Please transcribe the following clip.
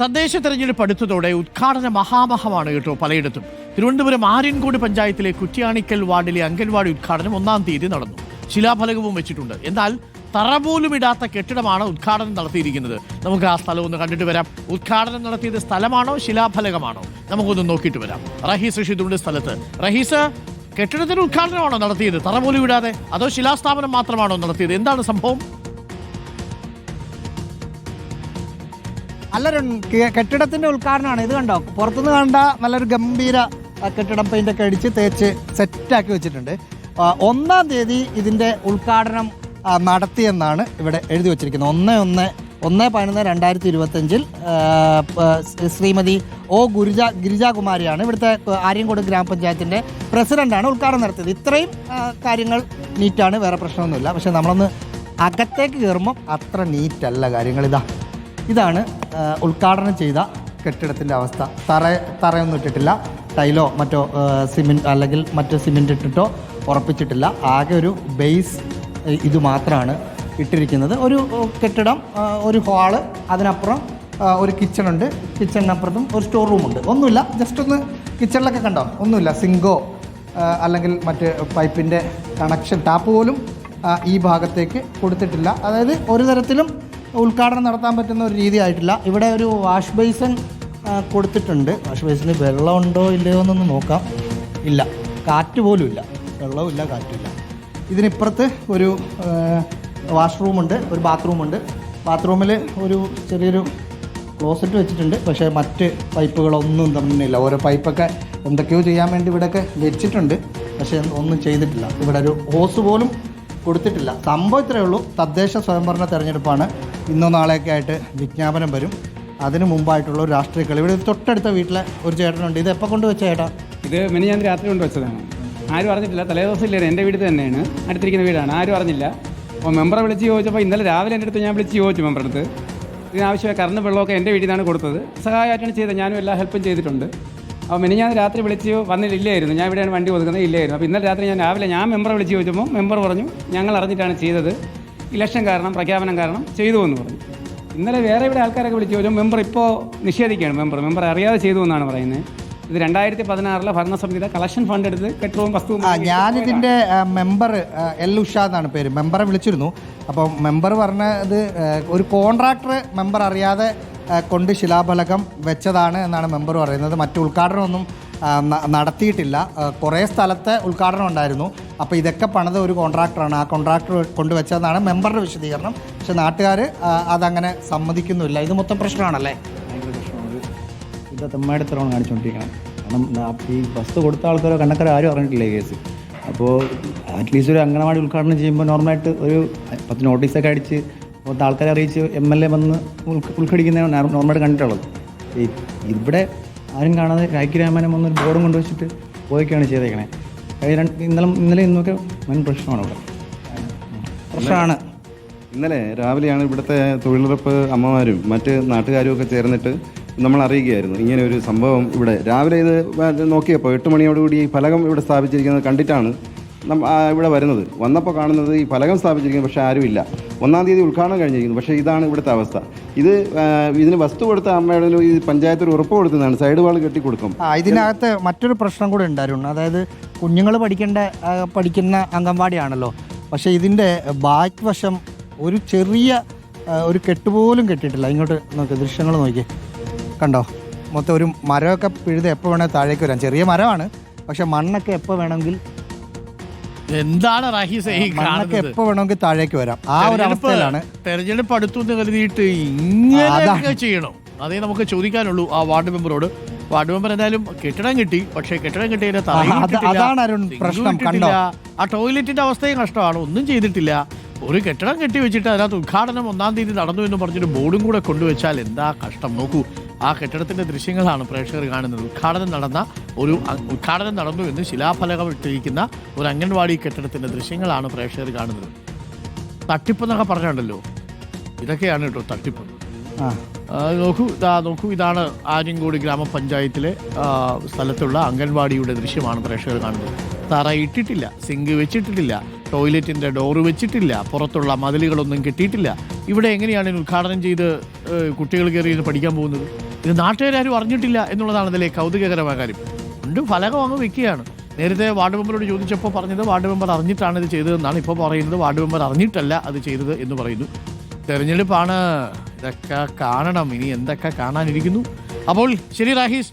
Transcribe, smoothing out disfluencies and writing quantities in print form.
തദ്ദേശ തെരഞ്ഞെടുപ്പ് അടുത്തതോടെ ഉദ്ഘാടന മഹാമഹമാണ് കേട്ടോ പലയിടത്തും. തിരുവനന്തപുരം ആര്യൻകോട് പഞ്ചായത്തിലെ കുറ്റ്യാണിക്കൽ വാർഡിലെ അംഗൻവാടി ഉദ്ഘാടനം 1-ാം തീയതി നടന്നു. ശിലാഫലകവും വെച്ചിട്ടുണ്ട്. എന്നാൽ തറ പോലും ഇടാത്ത കെട്ടിടമാണ് ഉദ്ഘാടനം നടത്തിയിരിക്കുന്നത്. നമുക്ക് ആ സ്ഥലം ഒന്ന് കണ്ടിട്ട് വരാം. ഉദ്ഘാടനം നടത്തിയത് സ്ഥലമാണോ ശിലാഫലകമാണോ? നമുക്കൊന്ന് നോക്കിയിട്ട് വരാം. റഹീസ് റഷീദുണ്ട് സ്ഥലത്ത്. റഹീസ്, കെട്ടിടത്തിന്റെ ഉദ്ഘാടനമാണോ നടത്തിയത് തറ പോലും ഇടാതെ, അതോ ശിലാസ്ഥാപനം മാത്രമാണോ നടത്തിയത്? എന്താണ് സംഭവം? നല്ലൊരു കെട്ടിടത്തിന്റെ ഉദ്ഘാടനമാണ്. ഇത് കണ്ടോ, പുറത്തുനിന്ന് കണ്ട നല്ലൊരു ഗംഭീര കെട്ടിടം പെയിൻ്റൊക്കെ അടിച്ച് തേച്ച് സെറ്റാക്കി വെച്ചിട്ടുണ്ട്. 1-ാം തീയതി ഇതിൻ്റെ ഉദ്ഘാടനം നടത്തിയെന്നാണ് ഇവിടെ എഴുതി വച്ചിരിക്കുന്നത്. 1/11/2025 ശ്രീമതി ഒ ഗിരിജാകുമാരിയാണ് ഇവിടുത്തെ ആര്യൻകോട് ഗ്രാമപഞ്ചായത്തിൻ്റെ പ്രസിഡൻ്റാണ് ഉദ്ഘാടനം നടത്തിയത്. ഇത്രയും കാര്യങ്ങൾ നീറ്റാണ്, വേറെ പ്രശ്നമൊന്നുമില്ല. പക്ഷേ നമ്മളൊന്ന് അകത്തേക്ക് കയറുമ്പം അത്ര നീറ്റല്ല കാര്യങ്ങൾ. ഇതാണ് ഉദ്ഘാടനം ചെയ്ത കെട്ടിടത്തിൻ്റെ അവസ്ഥ. തറയൊന്നും ഇട്ടിട്ടില്ല, ടൈലോ മറ്റോ സിമെൻറ്റ് അല്ലെങ്കിൽ മറ്റോ സിമെൻറ്റ് ഇട്ടിട്ടോ ഉറപ്പിച്ചിട്ടില്ല. ആകെ ഒരു ബേസ് ഇത് മാത്രമാണ് ഇട്ടിരിക്കുന്നത്. ഒരു കെട്ടിടം, ഒരു ഹാള്, അതിനപ്പുറം ഒരു കിച്ചണുണ്ട്, കിച്ചണിനപ്പുറത്തും ഒരു സ്റ്റോർ റൂമുണ്ട്. ഒന്നുമില്ല, ജസ്റ്റ് ഒന്ന് കിച്ചണിലൊക്കെ കണ്ടോ, ഒന്നുമില്ല. സിങ്കോ അല്ലെങ്കിൽ മറ്റ് പൈപ്പിൻ്റെ കണക്ഷൻ ടാപ്പ് പോലും ഈ ഭാഗത്തേക്ക് കൊടുത്തിട്ടില്ല. അതായത് ഒരു തരത്തിലും ഉദ്ഘാടനം നടത്താൻ പറ്റുന്ന ഒരു രീതി ആയിട്ടില്ല. ഇവിടെ ഒരു വാഷ് ബേസിൻ കൊടുത്തിട്ടുണ്ട്. വാഷ് ബേസിന് വെള്ളമുണ്ടോ ഇല്ലയോ എന്നൊന്ന് നോക്കാം. ഇല്ല, കാറ്റ് പോലും ഇല്ല, വെള്ളവും ഇല്ല, കാറ്റുമില്ല. ഇതിനിപ്പുറത്ത് ഒരു വാഷ്റൂമുണ്ട്, ഒരു ബാത്റൂമുണ്ട്. ബാത്റൂമിൽ ഒരു ചെറിയൊരു ക്ലോസറ്റ് വെച്ചിട്ടുണ്ട്. പക്ഷേ മറ്റ് പൈപ്പുകളൊന്നും തമ്മിലില്ല. ഓരോ പൈപ്പൊക്കെ എന്തൊക്കെയോ ചെയ്യാൻ വേണ്ടി ഇവിടെയൊക്കെ വെച്ചിട്ടുണ്ട്, പക്ഷേ ഒന്നും ചെയ്തിട്ടില്ല. ഇവിടെ ഒരു ഹോസ് പോലും കൊടുത്തിട്ടില്ല. സംഭവം ഇത്രയേ ഉള്ളൂ. തദ്ദേശ സ്വയംഭരണ തെരഞ്ഞെടുപ്പാണ്. ഇന്നോ നാളെയൊക്കെ ആയിട്ട് വിജ്ഞാപനം വരും. അതിന് മുമ്പായിട്ടുള്ള ഒരു രാഷ്ട്രീയ കളി. ഇവിടെ തൊട്ടടുത്ത വീട്ടിലെ ഒരു ചേട്ടനുണ്ട്. ഇത് എപ്പോൾ കൊണ്ടുവച്ച ചേട്ടാ? ഇത് മിനിഞ്ഞാന്ന് രാത്രി കൊണ്ടുവച്ചതാണ്. ആരും അറിഞ്ഞിട്ടില്ല. തലേദിവസം ഇല്ലേ, എൻ്റെ വീട് തന്നെയാണ്, അടുത്തിരിക്കുന്ന വീടാണ്. ആരും അറിഞ്ഞില്ല. അപ്പോൾ മെമ്പറെ വിളിച്ച് ചോദിച്ചപ്പോൾ ഇന്നലെ രാവിലെ എൻ്റെ അടുത്ത് ഞാൻ വിളിച്ച് ചോദിച്ചു മെമ്പറെ അടുത്ത്. ഇതിനാവശ്യമായ കറണ്ട് വെള്ളമൊക്കെ എൻ്റെ വീട്ടിൽ നിന്നാണ് കൊടുത്തത്. സഹായമായിട്ടാണ് ചെയ്തത്. ഞാനും എല്ലാ ഹെൽപ്പും ചെയ്തിട്ടുണ്ട്. അപ്പോൾ മിനിഞ്ഞാന്ന് രാത്രി വിളിച്ച് വന്നിട്ടില്ലായിരുന്നു. ഞാൻ ഇവിടെയാണ് വണ്ടി ഒതുക്കുന്നത്, ഇല്ലായിരുന്നു. അപ്പോൾ ഇന്നലെ രാത്രി ഞാൻ മെമ്പറെ വിളിച്ച് ചോദിച്ചപ്പോൾ മെമ്പർ പറഞ്ഞു ഞങ്ങൾ അറിഞ്ഞിട്ടാണ് ചെയ്തത്, ഇലക്ഷൻ കാരണം, പ്രഖ്യാപനം കാരണം ചെയ്തു എന്ന് പറഞ്ഞു. ഇന്നലെ വേറെ ഇവിടെ ആൾക്കാരൊക്കെ വിളിച്ച് ചോദിച്ചു. മെമ്പർ ഇപ്പോൾ നിഷേധിക്കുകയാണ്. മെമ്പർ അറിയാതെ ചെയ്തു എന്നാണ് പറയുന്നത്. ഇത് 2016 ഭരണസമിതിയുടെ കളക്ഷൻ ഫണ്ട് എടുത്ത് കെട്ടിടവും വസ്തുവും. ഞാനിതിൻ്റെ മെമ്പർ എൽ ഉഷ എന്നാണ് പേര്. മെമ്പറെ വിളിച്ചിരുന്നു. അപ്പോൾ മെമ്പർ പറഞ്ഞത് ഒരു കോൺട്രാക്ടർ മെമ്പർ അറിയാതെ കൊണ്ട് ശിലാഫലകം വെച്ചതാണ് എന്നാണ് മെമ്പർ പറയുന്നത്. മറ്റു ഉദ്ഘാടനമൊന്നും നടത്തിയിട്ടില്ല. കുറേ സ്ഥലത്തെ ഉദ്ഘാടനം ഉണ്ടായിരുന്നു. അപ്പോൾ ഇതൊക്കെ പണിത് ഒരു കോൺട്രാക്ടറാണ്, ആ കോൺട്രാക്ടർ കൊണ്ടുവച്ചതെന്നാണ് മെമ്പറുടെ വിശദീകരണം. പക്ഷെ നാട്ടുകാർ അതങ്ങനെ സമ്മതിക്കുന്നില്ല. ഇത് മൊത്തം പ്രശ്നമാണല്ലേ? ഭയങ്കര പ്രശ്നമാണ്. ഇത് തെമ്മാടിത്തരമാണ് കാണിച്ചുകൊണ്ടിരിക്കണം. കാരണം ഈ വസ്തു കൊടുത്ത ആൾക്കാരോ കണ്ണക്കാരോ ആരും അറിഞ്ഞിട്ടില്ല ഈ കേസ്. അപ്പോൾ അറ്റ്ലീസ്റ്റ് ഒരു അംഗനവാടി ഉദ്ഘാടനം ചെയ്യുമ്പോൾ നോർമലായിട്ട് ഒരു 10 നോട്ടീസൊക്കെ അടിച്ച് മൊത്തം ആൾക്കാരെ അറിയിച്ച് MLA വന്ന് ഉദ്ഘാടിക്കുന്നതാണ് നോർമലായിട്ട് കണ്ടിട്ടുള്ളത്. ഇവിടെ ആരും കാണാതെ രാജ്യരാമാനം വന്നൊരു ബോർഡും കൊണ്ടുവച്ചിട്ട് പോയൊക്കെയാണ് ചെയ്തേക്കണേ. ഇന്നലെ ഇന്നൊക്കെ വൻ പ്രശ്നമാണ് ഇവിടെ. പ്രശ്നമാണ്. ഇന്നലെ രാവിലെയാണ് ഇവിടുത്തെ തൊഴിലുറപ്പ് അമ്മമാരും മറ്റ് നാട്ടുകാരും ഒക്കെ ചേർന്നിട്ട് നമ്മൾ അറിയിക്കുകയായിരുന്നു ഇങ്ങനെ ഒരു സംഭവം. ഇവിടെ രാവിലെ ഇത് നോക്കിയപ്പോൾ 8 മണിയോടുകൂടി ഈ ഫലകം ഇവിടെ സ്ഥാപിച്ചിരിക്കുന്നത് കണ്ടിട്ടാണ് ഇവിടെ വരുന്നത്. വന്നപ്പോൾ കാണുന്നത് ഈ ഫലകം സ്ഥാപിച്ചിരിക്കുന്നത്, പക്ഷേ ആരുമില്ല. 1-ാം തീയതി ഉദ്ഘാടനം കഴിഞ്ഞിരിക്കുന്നു. പക്ഷേ ഇതാണ് ഇവിടുത്തെ അവസ്ഥ. ഇതിന് വസ്തു കൊടുത്ത അമ്മയുടെ ഈ പഞ്ചായത്ത് ഒരു ഉറപ്പ് കൊടുത്തതാണ്, സൈഡ് വാൾ കെട്ടി കൊടുക്കും. ഇതിനകത്ത് മറ്റൊരു പ്രശ്നം കൂടെ ഉണ്ടായിരുന്നു. അതായത് കുഞ്ഞുങ്ങൾ പഠിക്കുന്ന അംഗൻവാടിയാണല്ലോ. പക്ഷേ ഇതിൻ്റെ ബാക്ക് വശം ഒരു ചെറിയ ഒരു കെട്ടുപോലും കെട്ടിയിട്ടില്ല. ഇങ്ങോട്ട് നോക്കി, ദൃശ്യങ്ങൾ നോക്കി, കണ്ടോ? മൊത്തം ഒരു മരമൊക്കെ പിഴുത് എപ്പോൾ വേണമെങ്കിൽ താഴേക്ക് വരാം. ചെറിയ മരമാണ്, പക്ഷെ മണ്ണൊക്കെ എപ്പോൾ വേണമെങ്കിൽ എന്താണ് റഹീസ് ഈ കാണുന്നത്? എപ്പോൾ വേണമെങ്കിൽ താഴേക്ക് വരാം. ആ ഒരു അവസ്ഥയിലാണ്. തെരഞ്ഞെടുപ്പ് അടുത്തു എന്ന് കരുതിയിട്ട് ഇങ്ങനെ ചെയ്യണോ? അതേ നമുക്ക് ചോദിക്കാനുള്ളൂ ആ വാർഡ് മെമ്പറോട്. വാർഡ് മെമ്പർ എന്തായാലും കെട്ടിടം കിട്ടി, പക്ഷേ കെട്ടിടം കിട്ടിയതിന്റെ അതാണ് അരുൺ പ്രശ്നം. കണ്ടോ, ആ ടോയ്ലറ്റിന്റെ അവസ്ഥയും കഷ്ടമാണ്. ഒന്നും ചെയ്തിട്ടില്ല. ഒരു കെട്ടിടം കെട്ടി വെച്ചിട്ട് അതിനകത്ത് ഉദ്ഘാടനം 1-ാം തീയതി നടന്നു എന്ന് പറഞ്ഞൊരു ബോർഡും കൂടെ കൊണ്ടുവച്ചാൽ എന്താ കഷ്ടം. നോക്കൂ, ആ കെട്ടിടത്തിന്റെ ദൃശ്യങ്ങളാണ് പ്രേക്ഷകർ കാണുന്നത്. ഉദ്ഘാടനം നടന്നു എന്ന് ശിലാഫലകം ഇട്ടിരിക്കുന്ന ഒരു അംഗൻവാടി കെട്ടിടത്തിന്റെ ദൃശ്യങ്ങളാണ് പ്രേക്ഷകർ കാണുന്നത്. തട്ടിപ്പ് എന്നൊക്കെ പറഞ്ഞുണ്ടല്ലോ, ഇതൊക്കെയാണ് കേട്ടോ തട്ടിപ്പ്. നോക്കൂ, ഇതാണ് ആര്യൻകോട് ഗ്രാമപഞ്ചായത്തിലെ സ്ഥലത്തുള്ള അംഗൻവാടിയുടെ ദൃശ്യമാണ് പ്രേക്ഷകർ കാണുന്നത്. തറ ഇട്ടിട്ടില്ല, സിങ്ക് വെച്ചിട്ടില്ല, ടോയ്ലറ്റിൻ്റെ ഡോറ് വെച്ചിട്ടില്ല, പുറത്തുള്ള മതിലുകളൊന്നും കെട്ടിയിട്ടില്ല. ഇവിടെ എങ്ങനെയാണ് ഉദ്ഘാടനം ചെയ്ത് കുട്ടികൾ കയറി പഠിക്കാൻ പോകുന്നത്? ഇത് നാട്ടുകാരും അറിഞ്ഞിട്ടില്ല എന്നുള്ളതാണ് ഇതിലെ കൗതുകകരമായ കാര്യം. വീണ്ടും ഫലകം അങ്ങ് വെക്കുകയാണ്. നേരത്തെ വാർഡ് മെമ്പറോട് ചോദിച്ചപ്പോൾ പറഞ്ഞത് വാർഡ് മെമ്പർ അറിഞ്ഞിട്ടാണ് ഇത് ചെയ്തതെന്നാണ്. ഇപ്പോൾ പറയുന്നത് വാർഡ് മെമ്പർ അറിഞ്ഞിട്ടല്ല അത് ചെയ്തത് എന്ന് പറയുന്നു. തെരഞ്ഞെടുപ്പാണ്, ഇതൊക്കെ കാണണം. ഇനി എന്തൊക്കെ കാണാനിരിക്കുന്നു. അപ്പോൾ ശരി റാഹീസ്,